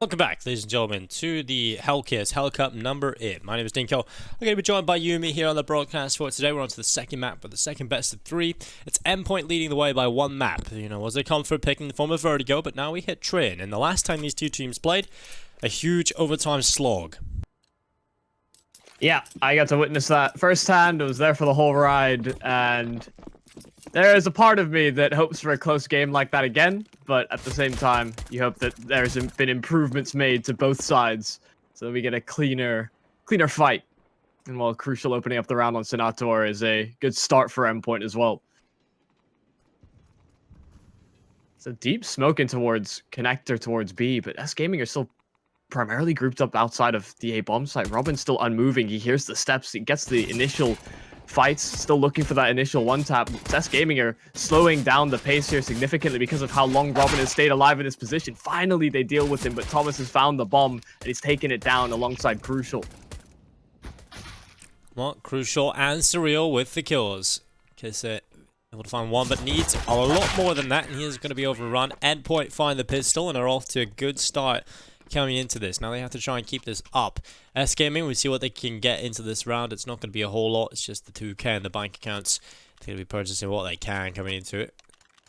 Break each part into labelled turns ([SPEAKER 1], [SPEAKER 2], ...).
[SPEAKER 1] Welcome back, ladies and gentlemen, to the Hellcase Hell Cup number 8. My name is Dinko. I'm going to be joined by Yumi here on the broadcast for today. We're on to the second map, but the second best of 3. It's Endpoint leading the way by one map. You know, was a comfort pick in the form of Vertigo, but now we hit Train. And the last time these two teams played, a huge overtime slog.
[SPEAKER 2] Yeah, I got to witness that firsthand. I was there for the whole ride, and there is a part of me that hopes for a close game like that again, but at the same time, you hope that there's been improvements made to both sides, so that we get a cleaner fight. And while Crucial opening up the round on Senator is a good start for Endpoint as well. It's a deep smoke in towards Connector towards B, but S-Gaming are still primarily grouped up outside of the A bomb site. Robin's still unmoving. He hears the steps. He gets the initial fights, still looking for that initial one tap. S-Gaming are slowing down the pace here significantly because of how long Robin has stayed alive in his position. Finally, they deal with him, but Thomas has found the bomb and he's taken it down alongside Crucial.
[SPEAKER 1] Well, Crucial and Surreal with the kills. Kise able to find one, but needs a lot more than that, and he is going to be overrun. Endpoint find the pistol and are off to a good start coming into this. Now they have to try and keep this up. S-Gaming, we see what they can get into this round. It's not going to be a whole lot. It's just the 2k in the bank accounts. They're going to be purchasing what they can coming into it.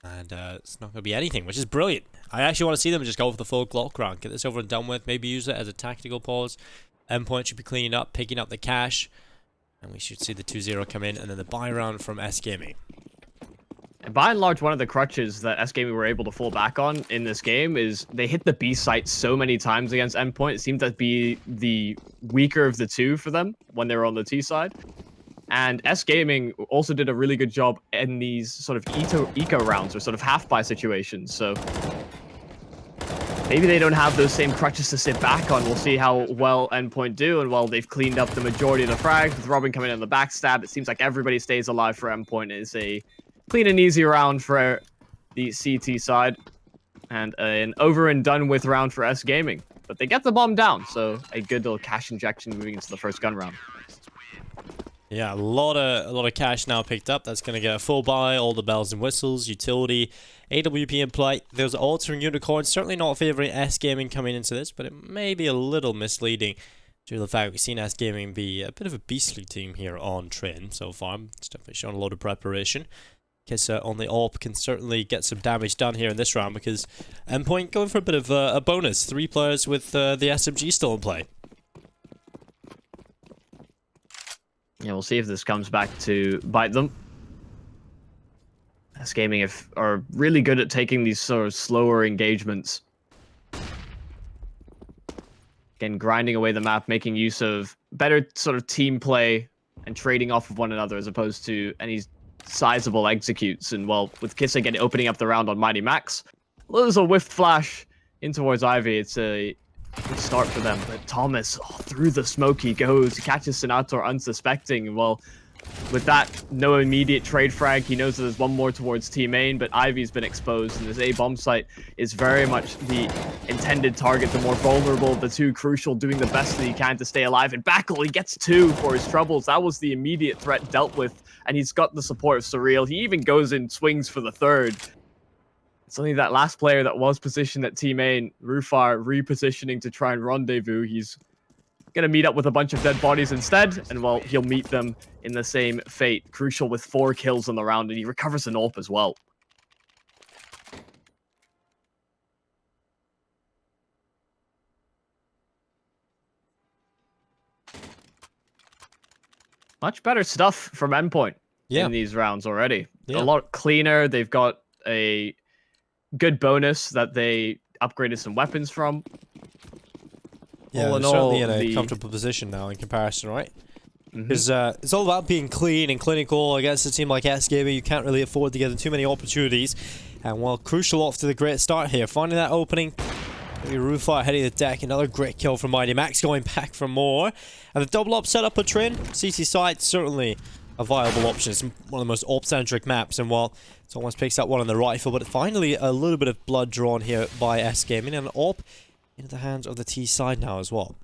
[SPEAKER 1] And it's not going to be anything, which is brilliant. I actually want to see them just go for the full Glock round. Get this over and done with. Maybe use it as a tactical pause. Endpoint should be cleaning up, picking up the cash. And we should see the 2-0 come in. And then the buy round from S-Gaming.
[SPEAKER 2] And by and large, one of the crutches that S-Gaming were able to fall back on in this game is they hit the B site so many times against Endpoint. It seemed to be the weaker of the two for them when they were on the T side. And S-Gaming also did a really good job in these sort of eco rounds or sort of half-buy situations. So maybe they don't have those same crutches to sit back on. We'll see how well Endpoint do. And while they've cleaned up the majority of the frags, with Robin coming in on the backstab, it seems like everybody stays alive for Endpoint. It's a clean and easy round for the CT side, and an over and done with round for S-Gaming. But they get the bomb down, so a good little cash injection moving into the first gun round.
[SPEAKER 1] Yeah, a lot of cash now picked up. That's going to get a full buy, all the bells and whistles, utility, AWP in play. There's altering unicorn, certainly not favoring S-Gaming coming into this, but it may be a little misleading due to the fact we've seen S-Gaming be a bit of a beastly team here on Train so far. It's definitely shown a lot of preparation. Kise on the AWP can certainly get some damage done here in this round because Endpoint going for a bit of a bonus. 3 players with the SMG still in play.
[SPEAKER 2] Yeah, we'll see if this comes back to bite them. S-Gaming are really good at taking these sort of slower engagements. Again, grinding away the map, making use of better sort of team play and trading off of one another as opposed to any sizable executes. And well, with Kise again opening up the round on MiGHTYMAX, there's a whiff flash in towards Ivy. It's a good start for them, but Thomas, through the smoke he goes. He catches Senator unsuspecting, and well, with that, no immediate trade frag. He knows that there's one more towards T main, but Ivy's been exposed, and this A bomb site is very much the intended target, the more vulnerable of the two. Crucial doing the best that he can to stay alive, and Backle, he gets 2 for his troubles. That was the immediate threat dealt with, and he's got the support of Surreal. He even goes in swings for the 3rd. It's only that last player that was positioned at T main, RuFire, repositioning to try and rendezvous. He's gonna meet up with a bunch of dead bodies instead, and well, he'll meet them in the same fate. Crucial with 4 kills on the round, and he recovers an AWP as well. Much better stuff from Endpoint in these rounds already. A lot cleaner. They've got a good bonus that they upgraded some weapons from.
[SPEAKER 1] Yeah, they're certainly in a comfortable position now in comparison, right? Because it's all about being clean and clinical against a team like S-Gaming. You can't really afford to get too many opportunities. And while Crucial off to the great start here, finding that opening. Maybe RuFire heading the deck. Another great kill from MiGHTYMAX, going back for more. And the double up setup a Train. CT side, certainly a viable option. It's one of the most AWP-centric maps. And while it almost picks up one on the rifle, but finally a little bit of blood drawn here by S-Gaming. And an AWP into the hands of the T side now as well.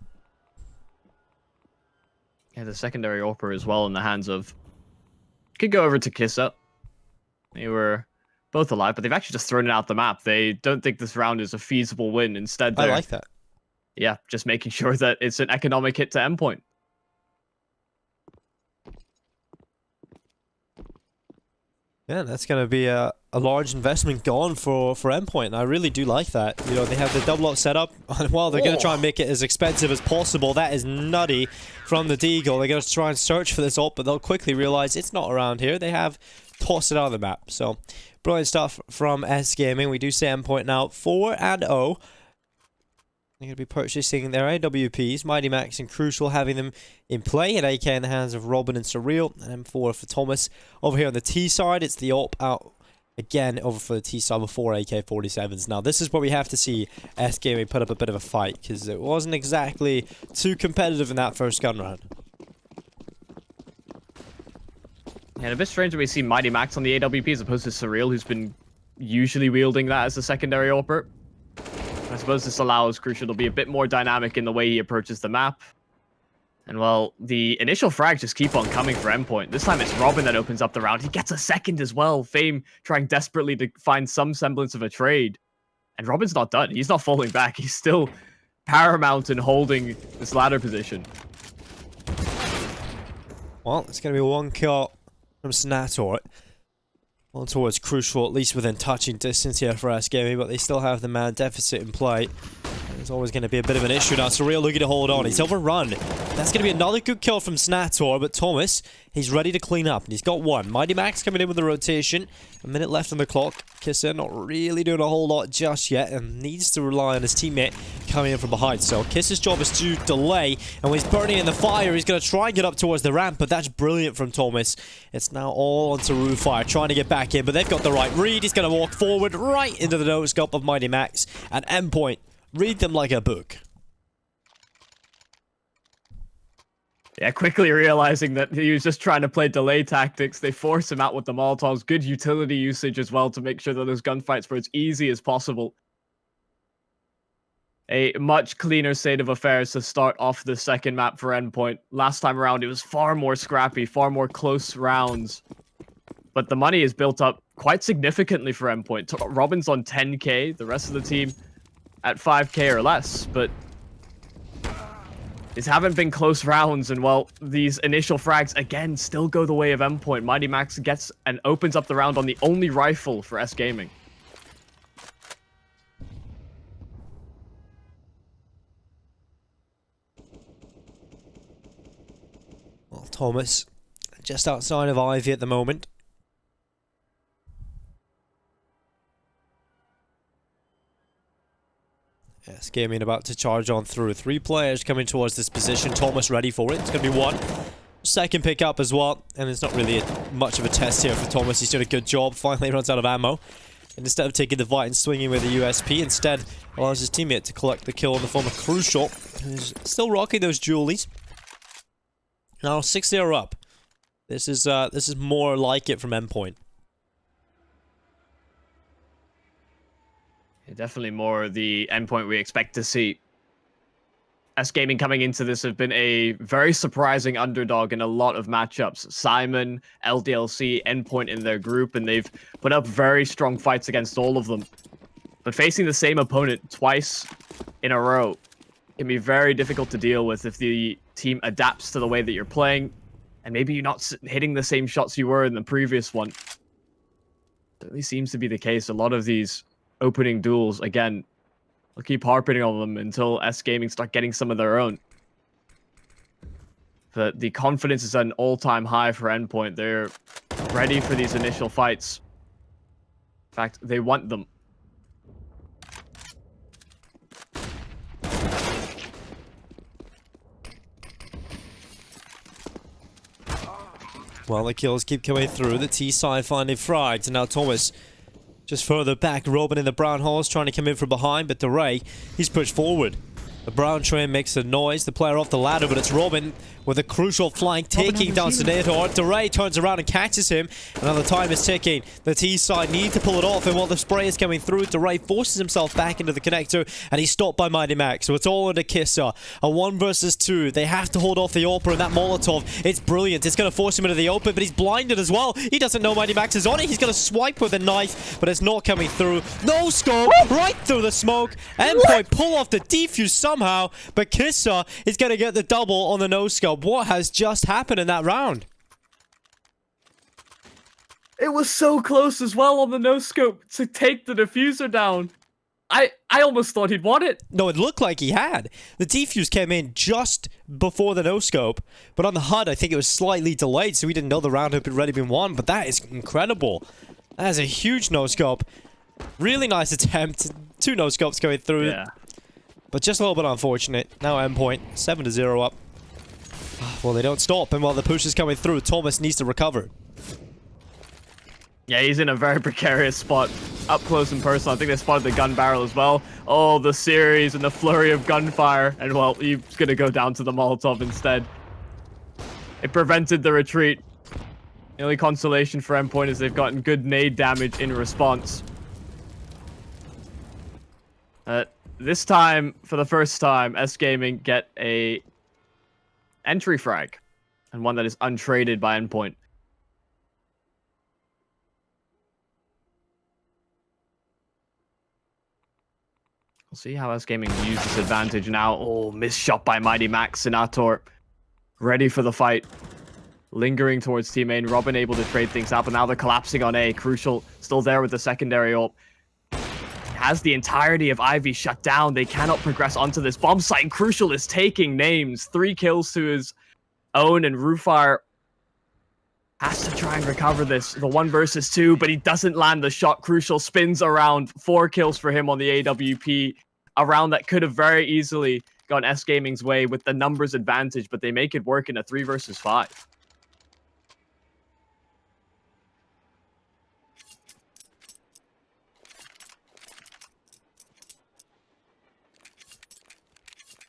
[SPEAKER 2] Yeah, the secondary AWPer as well in the hands of... Could go over to Kise. They were both alive, but they've actually just thrown it out the map. They don't think this round is a feasible win. Instead,
[SPEAKER 1] I like that.
[SPEAKER 2] yeah, just making sure that it's an economic hit to Endpoint.
[SPEAKER 1] Yeah, that's going to be a large investment gone for Endpoint, and I really do like that. You know, they have the double up setup, and while they're going to try and make it as expensive as possible, that is nutty from the Deagle. They're going to try and search for this ult, but they'll quickly realize it's not around here. They have tossed it out of the map. So, brilliant stuff from S-Gaming. We do see Endpoint now 4-0. They're going to be purchasing their AWPs, MiGHTYMAX and Crucial, having them in play, and AK in the hands of robiin and Surreal, and M4 for Thomas. Over here on the T side, it's the op out again over for the T side with 4 AK-47s. Now, this is where we have to see S-Gaming put up a bit of a fight, because it wasn't exactly too competitive in that first gun round.
[SPEAKER 2] Yeah, a bit strange that we see MiGHTYMAX on the AWP as opposed to Surreal, who's been usually wielding that as a secondary AWP. I suppose this allows Crucial to be a bit more dynamic in the way he approaches the map. And well, the initial frags just keep on coming for Endpoint. This time it's robiin that opens up the round. He gets a second as well. Fame trying desperately to find some semblance of a trade. And robiin's not done. He's not falling back. He's still paramount in holding this ladder position.
[SPEAKER 1] Well, it's going to be one kill from Snator. On towards Crucial, at least within touching distance here for S-Gaming, but they still have the man deficit in play. There's always going to be a bit of an issue now. Surreal looking to hold on. He's overrun. That's going to be another good kill from Snator, but Thomas, he's ready to clean up, and he's got one. MiGHTYMAX coming in with the rotation. A minute left on the clock. kise not really doing a whole lot just yet, and needs to rely on his teammate coming in from behind. So kise's job is to delay, and when he's burning in the fire, he's going to try and get up towards the ramp, but that's brilliant from Thomas. It's now all onto RuFire, trying to get back in, but they've got the right read. He's going to walk forward right into the no-scope of MiGHTYMAX, and Endpoint. Read them like a book.
[SPEAKER 2] Yeah, quickly realizing that he was just trying to play delay tactics. They force him out with the Molotovs. Good utility usage as well to make sure that those gunfights were as easy as possible. A much cleaner state of affairs to start off the second map for Endpoint. Last time around, it was far more scrappy, far more close rounds. But the money is built up quite significantly for Endpoint. robiin's on 10k, the rest of the team at 5k or less, but these haven't been close rounds, and well, these initial frags again still go the way of Endpoint. MiGHTYMAX gets and opens up the round on the only rifle for S-Gaming.
[SPEAKER 1] Well, Thomas just outside of Ivy at the moment. S-Gaming about to charge on through. 3 players coming towards this position. Thomas ready for it. It's going to be one. Second pick up as well. And it's not really much of a test here for Thomas. He's doing a good job. Finally runs out of ammo. And instead of taking the fight and swinging with the USP, instead allows his teammate to collect the kill in the form of Crucial, who's still rocking those jewelies. Now 6-0 up. This is more like it from Endpoint.
[SPEAKER 2] Definitely more the Endpoint we expect to see. S-Gaming coming into this have been a very surprising underdog in a lot of matchups. Simon, LDLC, Endpoint in their group, and they've put up very strong fights against all of them. But facing the same opponent twice in a row can be very difficult to deal with if the team adapts to the way that you're playing, and maybe you're not hitting the same shots you were in the previous one. Certainly seems to be the case. A lot of these opening duels, again, I'll keep harping on them until S-Gaming start getting some of their own. But the confidence is at an all-time high for Endpoint. They're ready for these initial fights. In fact, they want them.
[SPEAKER 1] Well, the kills keep coming through. The T side finally fragged, and now Thomas just further back. robiin in the brown halls trying to come in from behind, but Diray, he's pushed forward. The brown train makes a noise. The player off the ladder, but it's robiin with a crucial flank taking down Snator. Diray turns around and catches him. Another time is ticking. The T side need to pull it off, and while the spray is coming through, Diray forces himself back into the connector, and he's stopped by MiGHTYMAX. So it's all under kise. A 1 versus 2. They have to hold off the AWP and that Molotov. It's brilliant. It's going to force him into the open, but he's blinded as well. He doesn't know MiGHTYMAX is on it. He's going to swipe with a knife, but it's not coming through. No scope! Right through the smoke. Endpoint pull off the defuse somehow, but kise is going to get the double on the no-scope. What has just happened in that round?
[SPEAKER 2] It was so close as well on the no-scope to take the diffuser down. I almost thought he'd won it.
[SPEAKER 1] No, it looked like he had. The defuse came in just before the no-scope, but on the HUD, I think it was slightly delayed, so we didn't know the round had already been won, but that is incredible. That is a huge no-scope. Really nice attempt. 2 no-scopes going through.
[SPEAKER 2] Yeah.
[SPEAKER 1] But just a little bit unfortunate. Now Endpoint, 7-0 up. Well, they don't stop, and while the push is coming through, Thomas needs to recover.
[SPEAKER 2] Yeah, he's in a very precarious spot. Up close and personal. I think they spotted the gun barrel as well. Oh, the series and the flurry of gunfire. And, well, he's going to go down to the Molotov instead. It prevented the retreat. The only consolation for Endpoint is they've gotten good nade damage in response. This time, for the first time, S-Gaming get a entry frag. And one that is untraded by Endpoint. We'll see how S-Gaming use this advantage now. Oh, missed shot by MiGHTYMAX. Senator ready for the fight. Lingering towards team main. robiin able to trade things up, and now they're collapsing on A. Crucial still there with the secondary ult. Has the entirety of Ivy shut down. They cannot progress onto this bomb site, and Crucial is taking names. 3 kills to his own, and RuFire has to try and recover this. The 1 versus 2, but he doesn't land the shot. Crucial spins around. 4 kills for him on the AWP. A round that could have very easily gone S-Gaming's way with the numbers advantage, but they make it work in a 3 versus 5.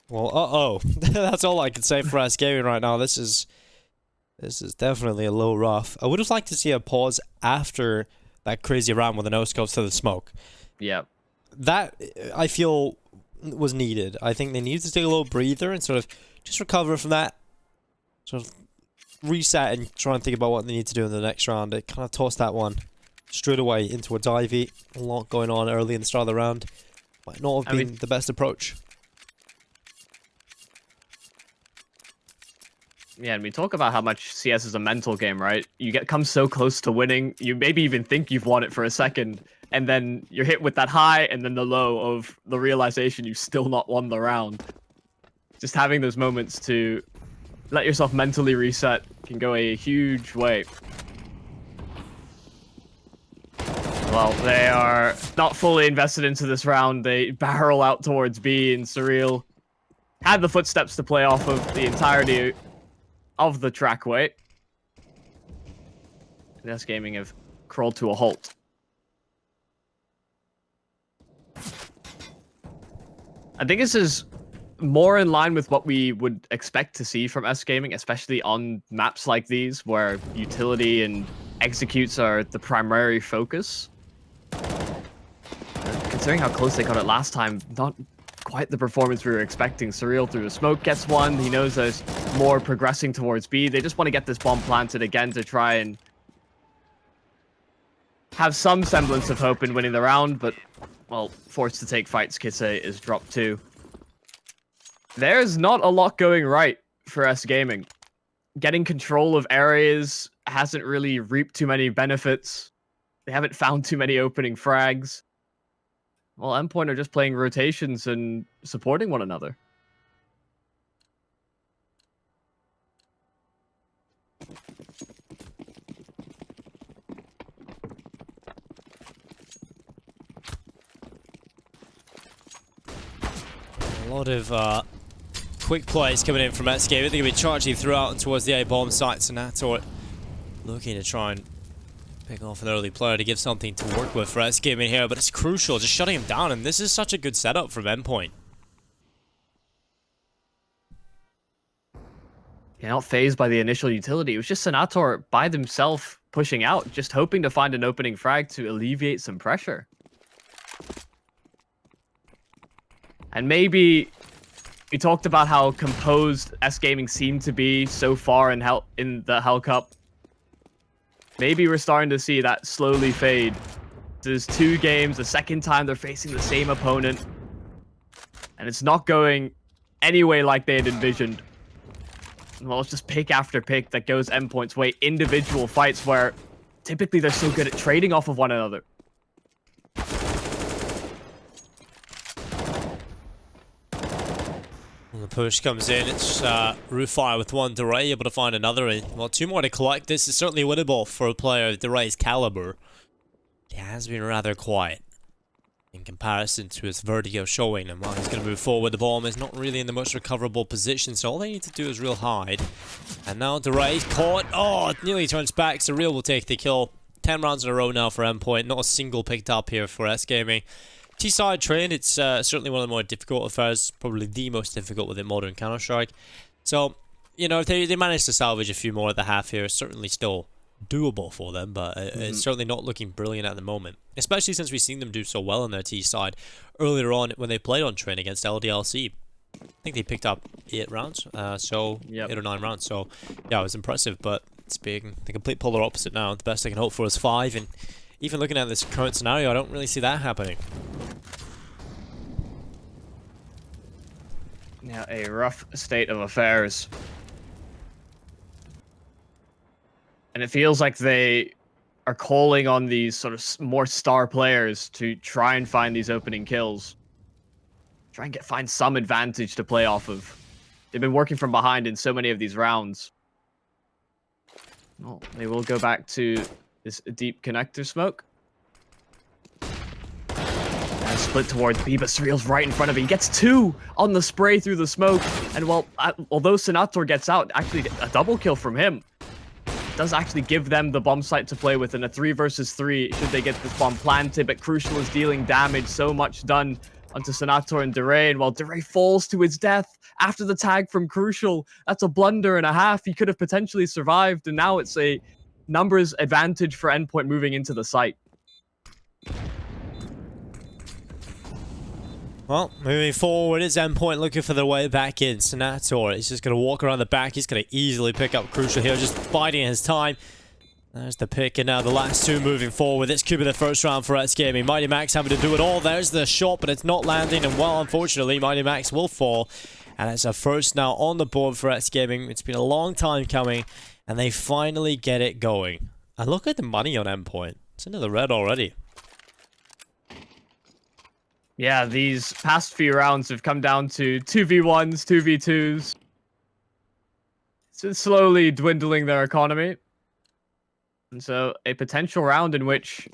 [SPEAKER 1] Well, that's all I can say for S-Gaming right now. This is definitely a low rough. I would have liked to see a pause after that crazy round with the no-scopes to the smoke.
[SPEAKER 2] Yeah.
[SPEAKER 1] That, I feel, was needed. I think they needed to take a little breather and sort of just recover from that. Sort of reset and try and think about what they need to do in the next round. They kind of tossed that one straight away into a divey. A lot going on early in the start of the round. Might not have been the best approach.
[SPEAKER 2] Yeah, and we talk about how much CS is a mental game, right? You come so close to winning, you maybe even think you've won it for a second, and then you're hit with that high and then the low of the realization you've still not won the round. Just having those moments to let yourself mentally reset can go a huge way. Well, they are not fully invested into this round. They barrel out towards B, and Surreal had the footsteps to play off of the entirety of the trackway. And S-Gaming have crawled to a halt. I think this is more in line with what we would expect to see from S-Gaming, especially on maps like these, where utility and executes are the primary focus. Considering how close they got it last time, not quite the performance we were expecting. Surreal through the smoke gets one. He knows there's more progressing towards B. They just want to get this bomb planted again to try and have some semblance of hope in winning the round, but, well, forced to take fights. Kise is dropped too. There's not a lot going right for S-Gaming. Getting control of areas hasn't really reaped too many benefits. They haven't found too many opening frags. Well, Endpoint are just playing rotations and supporting one another.
[SPEAKER 1] A lot of quick plays coming in from S-Gaming. They're going to be charging throughout and towards the A-bomb site. Senator looking to try and pick off an early player to give something to work with for S-Gaming here, but it's crucial, just shutting him down, and this is such a good setup from Endpoint.
[SPEAKER 2] Yeah, not phased by the initial utility. It was just Senator by themselves pushing out, just hoping to find an opening frag to alleviate some pressure. And maybe we talked about how composed S-Gaming seemed to be so far in the Hell Cup. Maybe we're starting to see that slowly fade. There's 2 games, the second time they're facing the same opponent. And it's not going any way like they had envisioned. Well, it's just pick after pick that goes Endpoint's way. Individual fights where typically they're so good at trading off of one another.
[SPEAKER 1] When the push comes in, it's RuFire with one, Diray able to find another. Well, 2 more to collect. This is certainly winnable for a player of Diray's caliber. He has been rather quiet in comparison to his vertigo showing, and while he's going to move forward, the bomb is not really in the most recoverable position, so all they need to do is real hide. And now Diray's caught. Oh, it nearly turns back. Surreal will take the kill. 10 rounds in a row now for Endpoint. Not a single picked up here for S-Gaming. T-side train, it's certainly one of the more difficult affairs, probably the most difficult within modern Counter-Strike. So, you know, if they manage to salvage a few more at the half here, it's certainly still doable for them, but it's certainly not looking brilliant at the moment, especially since we've seen them do so well on their T side earlier on when they played on train against LDLC. I think they picked up 8 rounds, 8 or 9 rounds, so yeah, it was impressive, but it's being the complete polar opposite now. The best I can hope for is 5, and even looking at this current scenario, I don't really see that happening.
[SPEAKER 2] Yeah, a rough state of affairs. And it feels like they are calling on these sort of more star players to try and find these opening kills. Try and find some advantage to play off of. They've been working from behind in so many of these rounds. Well, they will go back to this deep connector smoke. And split towards B, but Surreal's right in front of him. He gets 2 on the spray through the smoke. And well, although Senator gets out, actually a double kill from him. Does actually give them the bomb site to play with in a 3 versus 3 should they get this bomb planted, but Crucial is dealing damage, so much done onto Senator and Diray, and while Diray falls to his death after the tag from Crucial, that's a blunder and a half. He could have potentially survived, and now it's a numbers advantage for Endpoint moving into the site.
[SPEAKER 1] Well, moving forward is Endpoint looking for their way back in. Senator is just going to walk around the back. He's going to easily pick up Crucial here, just biding his time. There's the pick, and now the last 2 moving forward. This could be the first round for S-Gaming. MiGHTYMAX having to do it all. There's the shot, but it's not landing, and well, unfortunately, MiGHTYMAX will fall. And it's a first now on the board for S-Gaming. It's been a long time coming, and they finally get it going. And look at the money on Endpoint. It's into the red already.
[SPEAKER 2] Yeah, these past few rounds have come down to 2v1s, 2v2s. It's slowly dwindling their economy. And so a potential round in which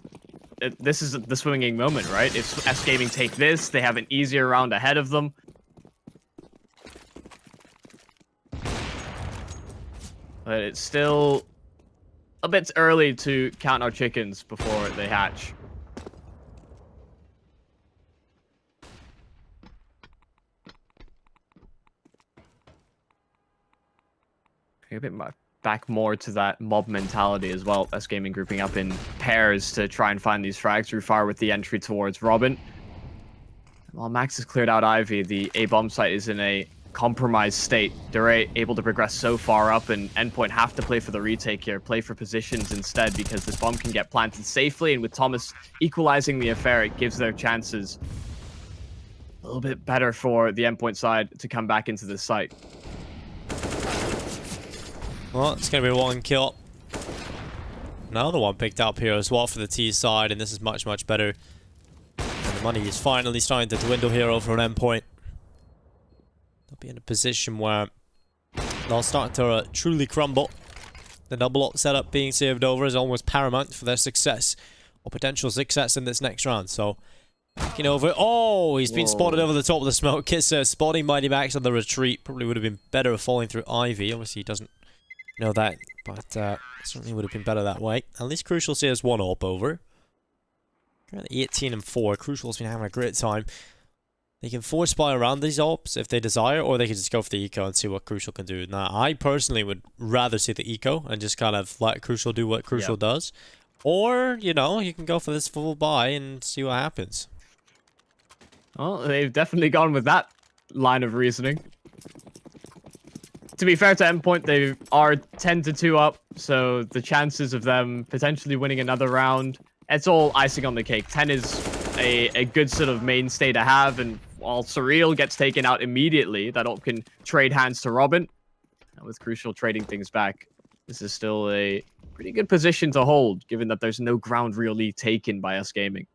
[SPEAKER 2] this is the swinging moment, right? If S-Gaming take this, they have an easier round ahead of them. But it's still a bit early to count our chickens before they hatch. A bit back more to that mob mentality as well. S-Gaming grouping up in pairs to try and find these frags. RuFire with the entry towards robiin. While Max has cleared out Ivy, the A bomb site is in a compromised state. Diray able to progress so far up, and Endpoint have to play for the retake here, play for positions instead, because this bomb can get planted safely, and with Thomas equalizing the affair, it gives their chances a little bit better for the Endpoint side to come back into this site.
[SPEAKER 1] Well, it's going to be 1 kill. Another one picked up here as well for the T side, and this is much, much better. And the money is finally starting to dwindle here over an Endpoint. They'll be in a position where they'll start to truly crumble. The double op setup being saved over is almost paramount for their success, or potential success in this next round. So, looking over. Oh, he's been spotted over the top of the smoke. Kise spotting MiGHTYMAX on the retreat. Probably would have been better falling through Ivy. Obviously, he doesn't know that, but certainly would have been better that way. At least Crucial says 1 op over. Currently 18 and 4. Crucial's been having a great time. They can force buy around these ops if they desire, or they can just go for the eco and see what Crucial can do. Now, I personally would rather see the eco and just kind of let Crucial do what Crucial does. Or, you know, you can go for this full buy and see what happens.
[SPEAKER 2] Well, they've definitely gone with that line of reasoning. To be fair to Endpoint, they are 10-2 up, so the chances of them potentially winning another round, it's all icing on the cake. 10 is a good sort of mainstay to have, and while Surreal gets taken out immediately. That ult can trade hands to robiin. And with Crucial trading things back, this is still a pretty good position to hold, given that there's no ground really taken by S-Gaming.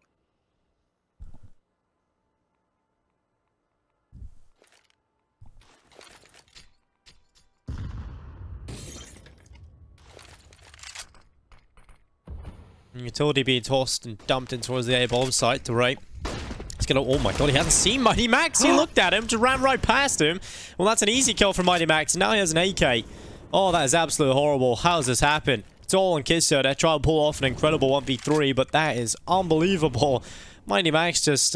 [SPEAKER 1] Utility being tossed and dumped in towards the A-bomb site. Diray. He's gonna. Oh my god, he hasn't seen MiGHTYMAX. He looked at him, just ran right past him. Well, that's an easy kill for MiGHTYMAX. Now he has an AK. Oh, that is absolutely horrible. How does this happen? It's all on kise. They try to pull off an incredible 1v3, but that is unbelievable. MiGHTYMAX just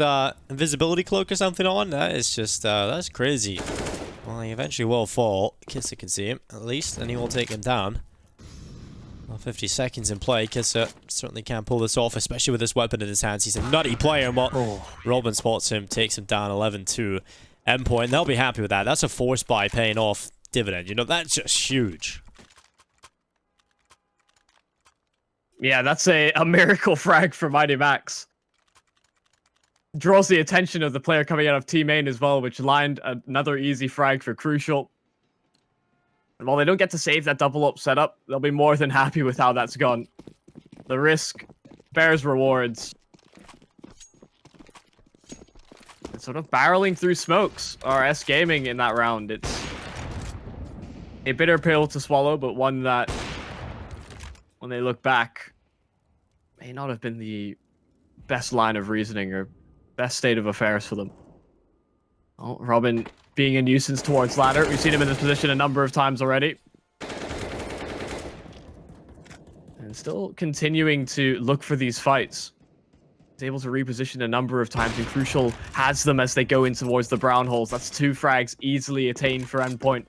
[SPEAKER 1] invisibility cloak or something on. That is just that's crazy. Well, he eventually will fall. Kise can see him at least, and he will take him down. Well, 50 seconds in play. Kise certainly can't pull this off, especially with this weapon in his hands. He's a nutty player, but robiin spots him, takes him down 11-2. Endpoint, they'll be happy with that. That's a force buy paying off dividend. You know, that's just huge.
[SPEAKER 2] Yeah, that's a miracle frag for MiGHTYMAX. Draws the attention of the player coming out of team main as well, which lined another easy frag for Crucial. And while they don't get to save that double up setup, they'll be more than happy with how that's gone. The risk bears rewards. And sort of barreling through smokes are S-Gaming in that round. It's a bitter pill to swallow, but one that, when they look back, may not have been the best line of reasoning or best state of affairs for them. Oh, robiin being a nuisance towards ladder. We've seen him in this position a number of times already. And still continuing to look for these fights. He's able to reposition a number of times, and Crucial has them as they go in towards the brown holes. That's 2 frags easily attained for Endpoint.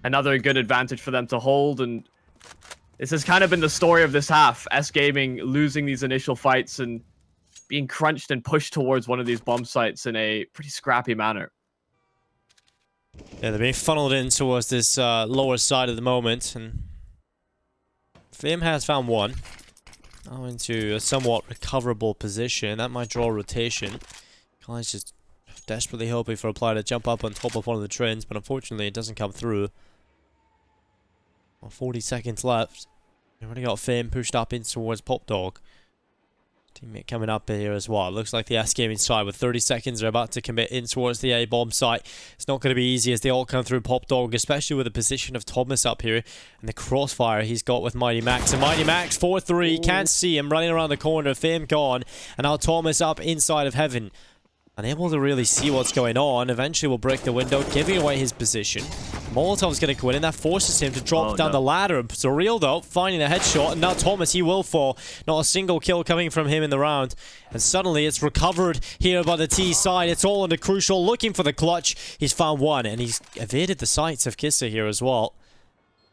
[SPEAKER 2] Another good advantage for them to hold, and this has kind of been the story of this half. S-Gaming losing these initial fights and being crunched and pushed towards one of these bomb sites in a pretty scrappy manner.
[SPEAKER 1] Yeah, they're being funneled in towards this lower side at the moment, and Fame has found one. Now into a somewhat recoverable position. That might draw rotation. Kai's just desperately hoping for a player to jump up on top of one of the trends, but unfortunately it doesn't come through. Well, 40 seconds left. We've already got Fame pushed up in towards Pop Dog. Teammate coming up here as well. Looks like the S-Gaming side with 30 seconds are about to commit in towards the A-bomb site. It's not going to be easy as they all come through Pop Dog, especially with the position of Thomas up here and the crossfire he's got with MiGHTYMAX. And MiGHTYMAX 4-3, can't see him running around the corner. Fame gone, and now Thomas up inside of heaven. Unable to really see what's going on. Eventually will break the window, giving away his position. Molotov's going to go in, and that forces him to drop down the ladder. Surreal, though, finding a headshot, and now Thomas, he will fall. Not a single kill coming from him in the round. And suddenly, it's recovered here by the T side. It's all under Crucial, looking for the clutch. He's found one, and he's evaded the sights of kise here as well.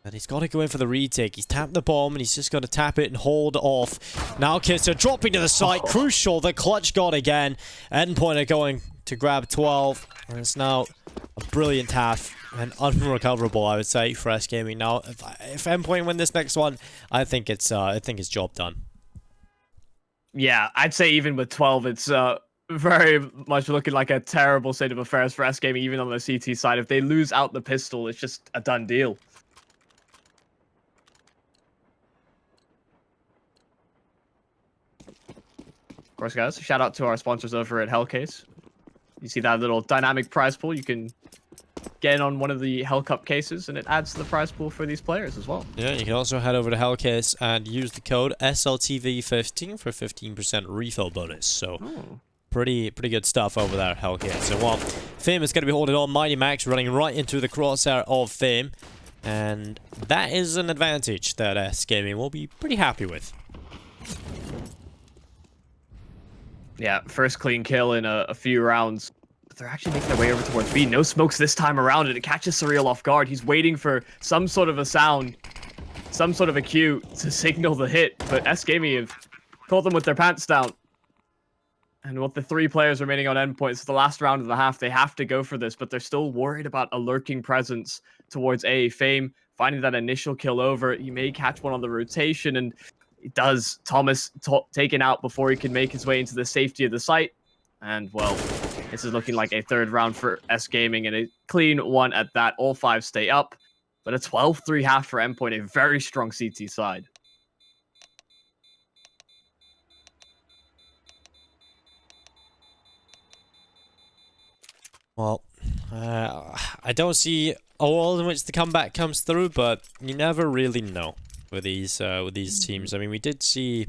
[SPEAKER 1] And he's got to go in for the retake. He's tapped the bomb, and he's just got to tap it and hold off. Now kise dropping to the side. Crucial, the clutch got again. Endpoint are going to grab 12. And it's now a brilliant half. And unrecoverable, I would say, for S-Gaming. Now, if Endpoint win this next one, I think it's job done.
[SPEAKER 2] Yeah, I'd say even with 12, it's very much looking like a terrible state of affairs for S-Gaming, even on the CT side. If they lose out the pistol, it's just a done deal. Of course, guys, shout out to our sponsors over at Hellcase. You see that little dynamic prize pool? You can get in on one of the Hell Cup cases, and it adds to the prize pool for these players as well.
[SPEAKER 1] Yeah, you can also head over to Hellcase and use the code SLTV15 for 15% refill bonus. So, pretty good stuff over there at Hellcase. So, well, Fame is going to be holding on. MiGHTYMAX running right into the crosshair of Fame. And that is an advantage that S-Gaming will be pretty happy with.
[SPEAKER 2] Yeah, first clean kill in a few rounds. But they're actually making their way over towards B. No smokes this time around, and it catches Surreal off guard. He's waiting for some sort of a sound, some sort of a cue to signal the hit. But S-Gaming have caught them with their pants down. And with the 3 players remaining on Endpoint, it's the last round of the half. They have to go for this, but they're still worried about a lurking presence towards A. Fame finding that initial kill over. He may catch one on the rotation, and it does. Thomas taken out before he can make his way into the safety of the site. And, well, This is looking like a third round for S-Gaming and a clean one at that. All 5 stay up, but a 12-3 half for Endpoint, a very strong CT side.
[SPEAKER 1] Well, I don't see a world in which the comeback comes through, but you never really know with these teams. I mean, we did see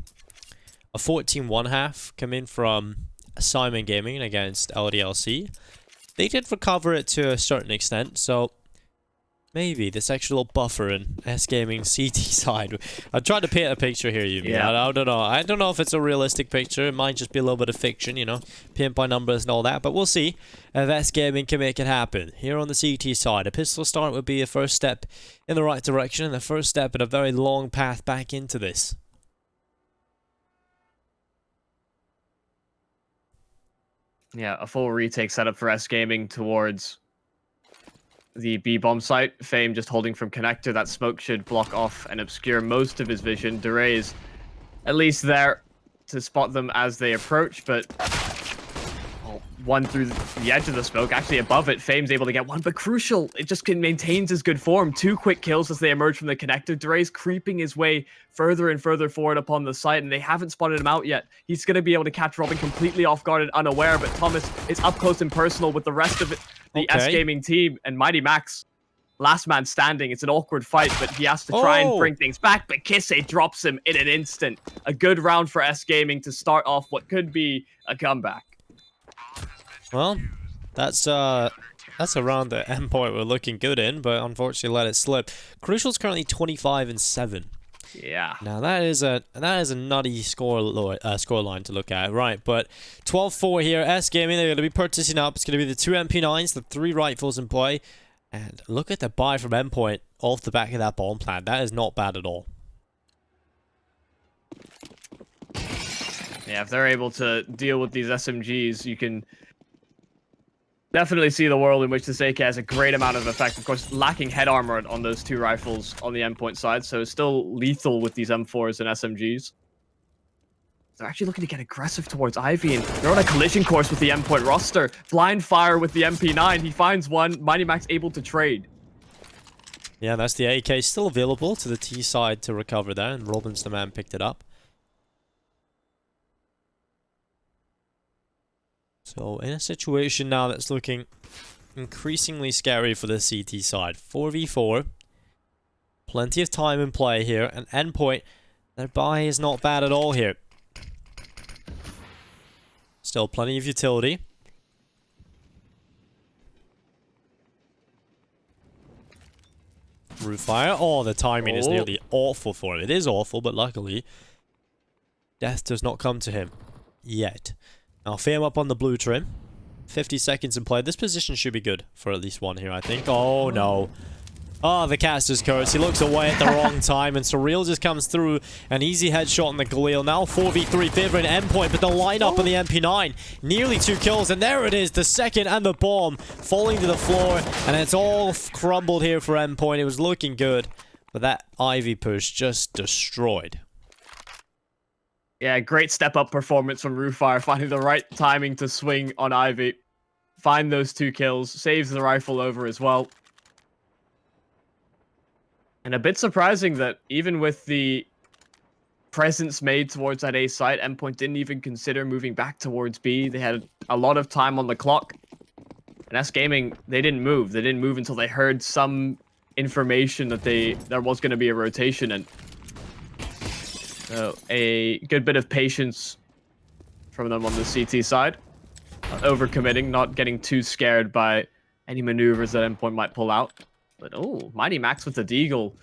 [SPEAKER 1] a 14-1 half come in from Simon Gaming against LDLC. They did recover it to a certain extent, so maybe this extra little buffer in S-Gaming CT side. I'm trying to paint a picture here, Yumi.
[SPEAKER 2] Yeah.
[SPEAKER 1] I don't know. I don't know if it's a realistic picture. It might just be a little bit of fiction, you know, paint by numbers and all that. But we'll see if S-Gaming can make it happen. Here on the CT side, a pistol start would be a first step in the right direction and the first step in a very long path back into this.
[SPEAKER 2] Yeah, a full retake setup for S-Gaming towards the B-bomb site. Fame just holding from connector. That smoke should block off and obscure most of his vision. Diray is at least there to spot them as they approach, but one through the edge of the smoke, actually above it. Fame's able to get one, but crucial, it just maintains his good form. 2 quick kills as they emerge from the connector. Diray's creeping his way further and further forward upon the site, and they haven't spotted him out yet. He's going to be able to catch robiin completely off guard and unaware, but Thomas is up close and personal with the rest of it, the S-Gaming team, and MiGHTYMAX, last man standing. It's an awkward fight, but he has to try and bring things back, but kise drops him in an instant. A good round for S-Gaming to start off what could be a comeback.
[SPEAKER 1] Well, that's a round that Endpoint were looking good in, but unfortunately let it slip. Crucial's currently 25-7.
[SPEAKER 2] Yeah.
[SPEAKER 1] Now that is a nutty scoreline to look at, right? But 12-4 here. S-Gaming, they're going to be purchasing up. It's going to be the 2 MP9s, the 3 rifles in play, and look at the buy from Endpoint off the back of that bomb plant. That is not bad at all.
[SPEAKER 2] Yeah, if they're able to deal with these SMGs, you can definitely see the world in which this AK has a great amount of effect. Of course, lacking head armor on those 2 rifles on the Endpoint side, so it's still lethal with these M4s and SMGs. They're actually looking to get aggressive towards Ivy, and they're on a collision course with the Endpoint roster. Blind fire with the MP9. He finds one. MiGHTYMAX able to trade.
[SPEAKER 1] Yeah, that's the AK still available to the T side to recover there, and robiin's the man picked it up. So, in a situation now that's looking increasingly scary for the CT side. 4v4. Plenty of time in play here. And Endpoint, their buy is not bad at all here. Still plenty of utility. RuFire. Oh, the timing is nearly awful for him. It is awful, but luckily, death does not come to him yet. Now, Fame up on the blue trim. 50 seconds in play. This position should be good for at least one here, I think. Oh, no. Oh, the caster's curse. He looks away at the wrong time, and Surreal just comes through. An easy headshot on the Galil. Now 4v3 favoring Endpoint, but the lineup on the MP9. Nearly 2 kills, and there it is. The second and the bomb falling to the floor, and it's all crumbled here for Endpoint. It was looking good, but that Ivy push just destroyed.
[SPEAKER 2] Yeah, great step-up performance from RuFire, finding the right timing to swing on Ivy. Find those 2 kills, saves the rifle over as well. And a bit surprising that even with the presence made towards that A site, Endpoint didn't even consider moving back towards B. They had a lot of time on the clock. And S-Gaming, they didn't move. They didn't move until they heard some information that there was going to be a rotation, and so a good bit of patience from them on the CT side. Overcommitting, not getting too scared by any maneuvers that Endpoint might pull out. But oh, MiGHTYMAX with the deagle,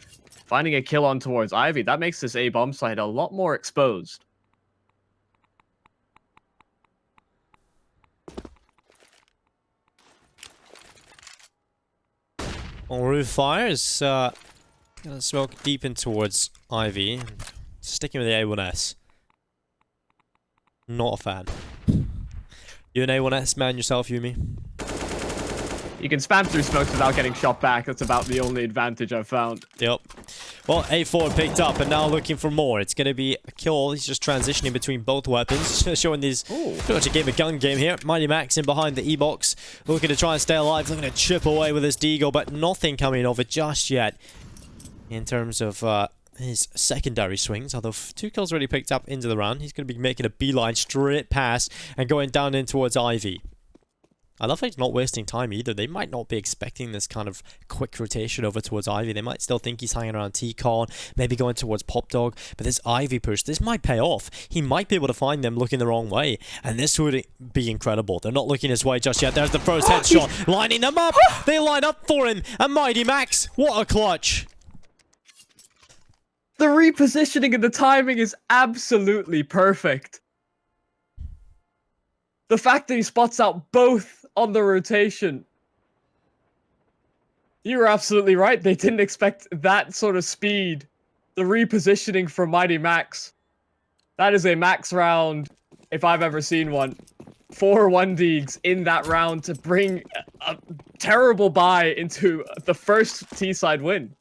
[SPEAKER 2] finding a kill on towards Ivy. That makes this A bomb site a lot more exposed.
[SPEAKER 1] Well, RuFire is gonna smoke deep in towards Ivy. Sticking with the A1S. Not a fan. You an A1S man yourself, Yumi?
[SPEAKER 2] You can spam through smokes without getting shot back. That's about the only advantage I've found.
[SPEAKER 1] Yep. Well, A4 picked up and now looking for more. It's going to be a kill. He's just transitioning between both weapons. Showing these pretty much a game of gun game here. MiGHTYMAX in behind the E-box. Looking to try and stay alive. Looking to chip away with his deagle, but nothing coming of it just yet. In terms of his secondary swings, although 2 kills already picked up into the round. He's going to be making a beeline straight past and going down in towards Ivy. I love how he's not wasting time either. They might not be expecting this kind of quick rotation over towards Ivy. They might still think he's hanging around T-Con, maybe going towards Pop Dog. But this Ivy push, this might pay off. He might be able to find them looking the wrong way. And this would be incredible. They're not looking his way just yet. There's the first headshot. Lining them up. They line up for him. And MiGHTYMAX, what a clutch.
[SPEAKER 2] The repositioning and the timing is absolutely perfect. The fact that he spots out both on the rotation. You were absolutely right. They didn't expect that sort of speed. The repositioning from MiGHTYMAX. That is a max round, if I've ever seen one. 4 1-deags in that round to bring a terrible buy into the first T-side win.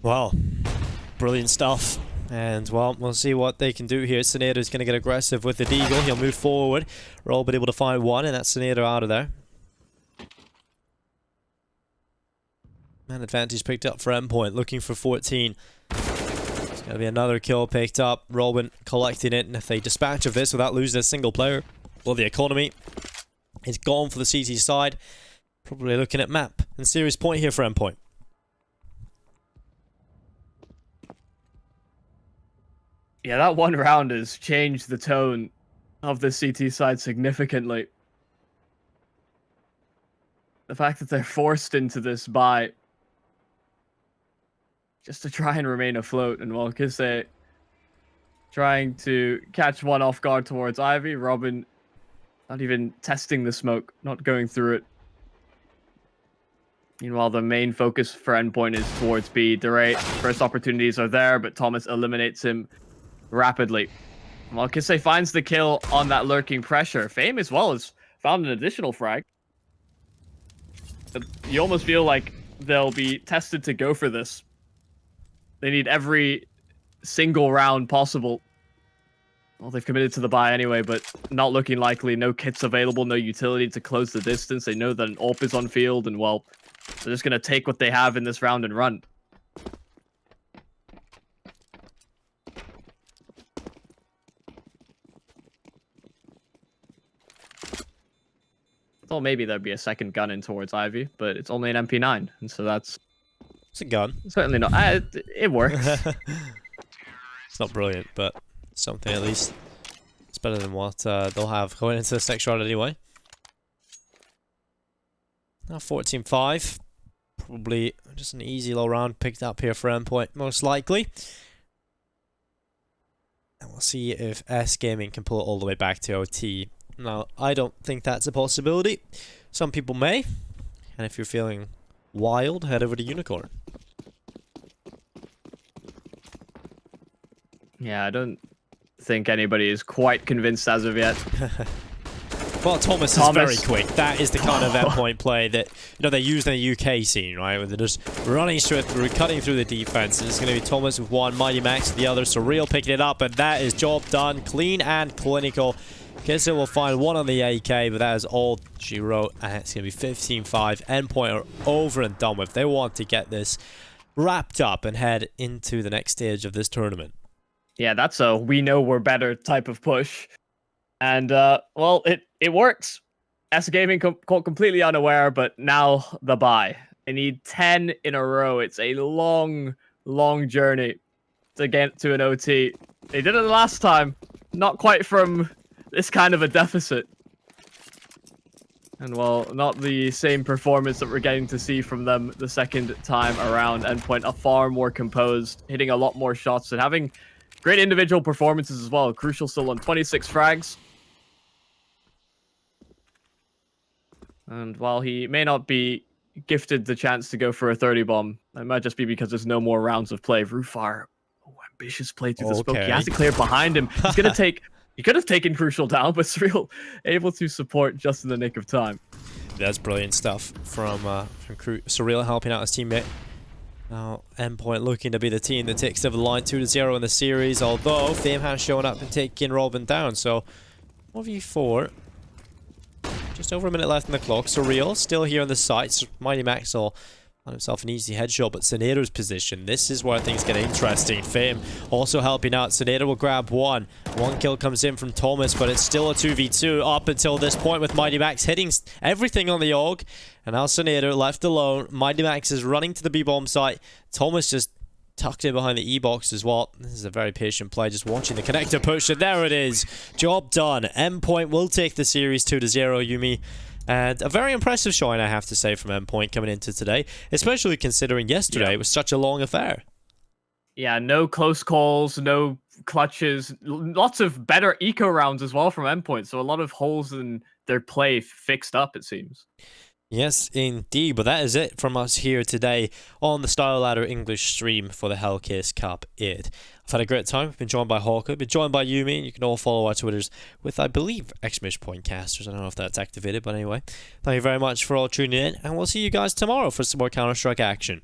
[SPEAKER 1] Wow. Brilliant stuff. And, well, we'll see what they can do here. Senator's going to get aggressive with the deagle. He'll move forward. Roll, but able to find one, and that's Senator out of there. Man advantage picked up for Endpoint, looking for 14. There's going to be another kill picked up. Robin collecting it, and if they dispatch of this without losing a single player, well, the economy is gone for the CT side. Probably looking at map. And serious point here for Endpoint.
[SPEAKER 2] Yeah, that one round has changed the tone of the CT side significantly. The fact that they're forced into this buy just to try and remain afloat, and while kise trying to catch one off guard towards Ivy, Robin not even testing the smoke, not going through it. Meanwhile, the main focus for Endpoint is towards B. Diray, first opportunities are there, but Thomas eliminates him rapidly. While kise finds the kill on that lurking pressure, Fame as well has found an additional frag. But you almost feel like they'll be tested to go for this. They need every single round possible. Well, they've committed to the buy anyway, but not looking likely. No kits available, no utility to close the distance. They know that an AWP is on field, and well, they're just going to take what they have in this round and run. Well, maybe there'd be a second gun in towards Ivy, but it's only an MP9, and so that's...
[SPEAKER 1] It's a gun.
[SPEAKER 2] Certainly not. It works.
[SPEAKER 1] It's not brilliant, but something at least. It's better than what they'll have going into this next round anyway. Now 14-5. Probably just an easy low round picked up here for Endpoint, most likely. And we'll see if S-Gaming can pull it all the way back to OT. Now, I don't think that's a possibility. Some people may. And if you're feeling wild, head over to Unicorn.
[SPEAKER 2] Yeah, I don't think anybody is quite convinced as of yet.
[SPEAKER 1] Well, Thomas is very quick. That is the kind of Endpoint play that, you know, they use in the UK scene, right? Where they're just running straight through, cutting through the defense. And it's going to be Thomas with one, MiGHTYMAX with the other, Surreal picking it up, and that is job done. Clean and clinical. Kise will find one on the AK, but that is all she wrote, and it's going to be 15-5. Endpoint are over and done with. They want to get this wrapped up and head into the next stage of this tournament.
[SPEAKER 2] Yeah, that's a we know we're better type of push. And, well, it works. S-Gaming caught completely unaware, but now the buy. They need 10 in a row. It's a long, long journey to get to an OT. They did it the last time. Not quite from this kind of a deficit. And, well, not the same performance that we're getting to see from them the second time around. Endpoint are far more composed, hitting a lot more shots, and having great individual performances as well. Crucial still on 26 frags. And while he may not be gifted the chance to go for a 30 bomb, it might just be because there's no more rounds of play. RuFire, ambitious play through the smoke. He has to clear behind him. He's going to take He could have taken Crucial down, but Surreal able to support just in the nick of time.
[SPEAKER 1] That's brilliant stuff from Surreal helping out his teammate. Now, Endpoint looking to be the team that takes over the line 2-0 in the series, although Fame has shown up and taken robiin down. So, 1v4. Just over a minute left on the clock. Surreal still here on the sights. MiGHTYMAX will find himself an easy headshot, but Sonado's position. This is where things get interesting. Fame also helping out. Sonado will grab one. One kill comes in from Thomas, but it's still a 2v2 up until this point with MiGHTYMAX hitting everything on the AUG. And now Sonado left alone. MiGHTYMAX is running to the B-bomb site. Thomas just tucked in behind the E-box as well. This is a very patient play, just watching the connector push, and there it is. Job done. Endpoint will take the series 2-0, Yumi. And a very impressive showing, I have to say, from Endpoint coming into today, especially considering yesterday was such a long affair.
[SPEAKER 2] Yeah, no close calls, no clutches, lots of better eco rounds as well from Endpoint. So a lot of holes in their play fixed up, it seems.
[SPEAKER 1] Yes, indeed. But that is it from us here today on the StarLadder English stream for the Hellcase Cup 8. I've had a great time. I've been joined by Hawker, been joined by Yumi. You can all follow our Twitters with, I believe, !Pointcasters. I don't know if that's activated, but anyway. Thank you very much for all tuning in, and we'll see you guys tomorrow for some more Counter-Strike action.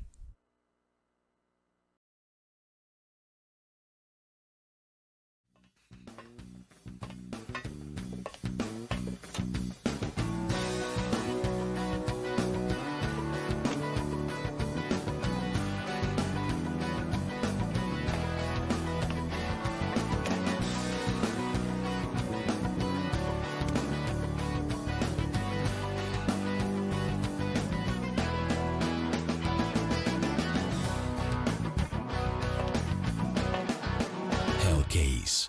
[SPEAKER 3] Hellcase.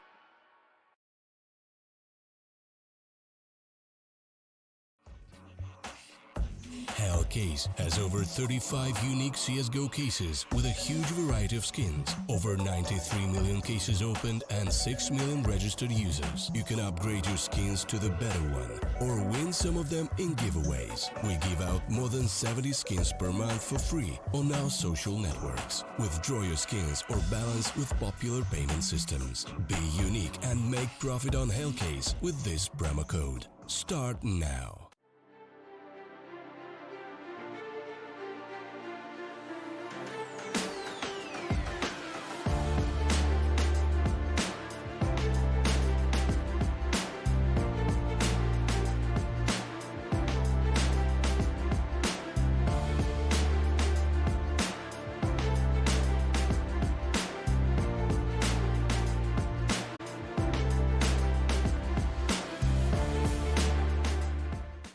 [SPEAKER 3] Hellcase has over 35 unique CSGO cases with a huge variety of skins, over 93 million cases opened and 6 million registered users. You can upgrade your skins to the better one or win some of them in giveaways. We give out more than 70 skins per month for free on our social networks. Withdraw your skins or balance with popular payment systems. Be unique and make profit on Hellcase with this promo code. Start now.